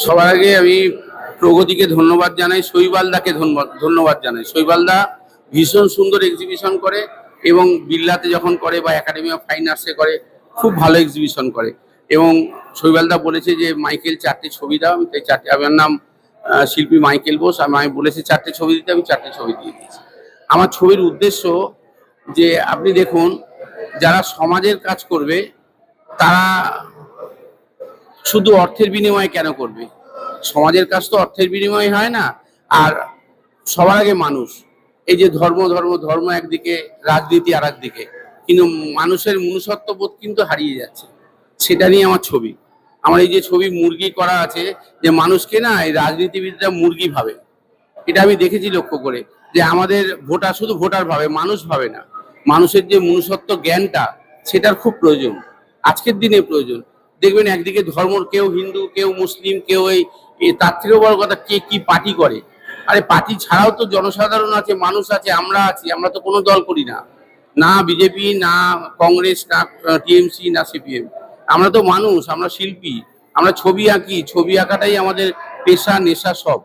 সবার আগে আমি প্রগতিকে ধন্যবাদ জানাই, শৈবালদাকে ধন্যবাদ জানাই। শৈবালদা ভীষণ সুন্দর এক্সিবিশন করে এবং বিড়লাতে যখন করে বা একাডেমি অফ ফাইন আর্টসে করে খুব ভালো এক্সিবিশন করে। এবং শৈবালদা বলেছে যে মাইকেল 4টে ছবি দাও, আমি তাই 4টে, আমার নাম শিল্পী মাইকেল বোস, আমি বলেছি 4টে ছবি দিতে, আমি 4টে ছবি দিয়ে দিয়েছি। আমার ছবির উদ্দেশ্য যে আপনি দেখুন, যারা সমাজের কাজ করবে তারা শুধু অর্থের বিনিময়ে কেন করবে? সমাজের কাজ তো অর্থের বিনিময়ে হয় না। আর সবার আগে মানুষ, এই যে ধর্ম ধর্ম ধর্ম একদিকে, রাজনীতি আর একদিকে, কিন্তু মানুষের মনুষ্যত্ব বোধ কিন্তু হারিয়ে যাচ্ছে। সেটা নিয়ে আমার ছবি। আমার এই যে ছবি মুরগি করা আছে, যে মানুষকে না এই রাজনীতিবিদরা মুরগি ভাবে, এটা আমি দেখেছি লক্ষ্য করে, যে আমাদের ভোটার শুধু ভোটার ভাবে, মানুষ ভাবে না। মানুষের যে মনুষ্যত্ব জ্ঞানটা, সেটার খুব প্রয়োজন, আজকের দিনে প্রয়োজন। দেখবেন একদিকে ধর্ম, কেউ হিন্দু, কেউ মুসলিম, কেউ তার থেকেও বড় কথা, কে কি পার্টি করে। আরে পার্টি ছাড়াও তো জনসাধারণ আছে, মানুষ আছে, আমরা আছি। আমরা তো কোনো দল করি না, না বিজেপি, না কংগ্রেস, না টিএমসি, না সিপিএম। আমরা তো মানুষ, আমরা শিল্পী, আমরা ছবি আঁকি। ছবি আঁকাটাই আমাদের পেশা, নেশা সব।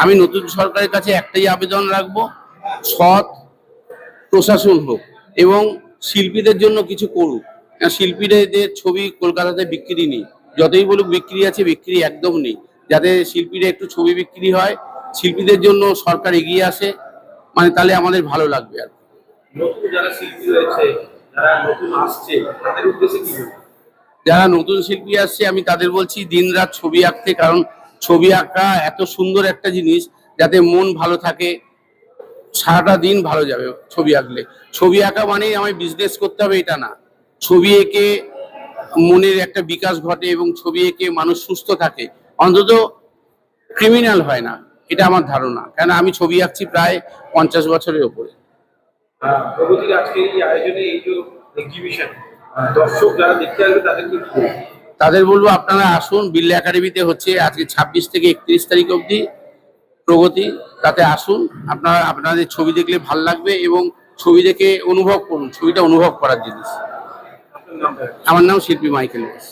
আমি নতুন সরকারের কাছে একটাই আবেদন রাখবো, সৎ প্রশাসন হোক এবং শিল্পীদের জন্য কিছু করুক। শিল্পীদের ছবি কলকাতাতে বিক্রি নেই, যতই বলুক বিক্রি আছে, বিক্রি একদম নেই। যাতে শিল্পীরা একটু ছবি বিক্রি হয়, শিল্পীদের জন্য সরকার এগিয়ে আসে, মানে তাহলে আমাদের ভালো লাগবে। আর নতুন যারা শিল্পী রয়েছে, যারা নতুন আসছে, তাদের উদ্দেশ্যে কি বলবো? যারা নতুন শিল্পী আসছে আমি তাদের বলছি দিনরাত ছবি আঁকতে, কারণ ছবি আঁকা এত সুন্দর একটা জিনিস, যাতে মন ভালো থাকে, সারাটা দিন ভালো যাবে ছবি আঁকলে। ছবি আঁকা মানেই আমায় বিজনেস করতে হবে এটা না। ছবি এঁকে মনের একটা বিকাশ ঘটে এবং ছবি এঁকে মানুষ সুস্থ থাকে, অন্তত ক্রিমিনাল হয় না, এটা আমার ধারণা। কেন আমি ছবি আঁকছি প্রায় 50 বছরের ওপরে। প্রগতির আজকে এই আয়োজনে, এই যে এক্সিবিশন, দর্শক যারা দেখতে আসবে তাদেরকে কি বলবো? তাদের বলবো আপনারা আসুন, বিড়লা একাডেমিতে হচ্ছে আজকে 26 থেকে 31 তারিখ অবধি প্রগতি, তাতে আসুন। আপনারা আপনাদের ছবি দেখলে ভাল লাগবে এবং ছবি দেখে অনুভব করুন, ছবিটা অনুভব করার জিনিস। আমার নাম শিল্পী মাইকেল বোস।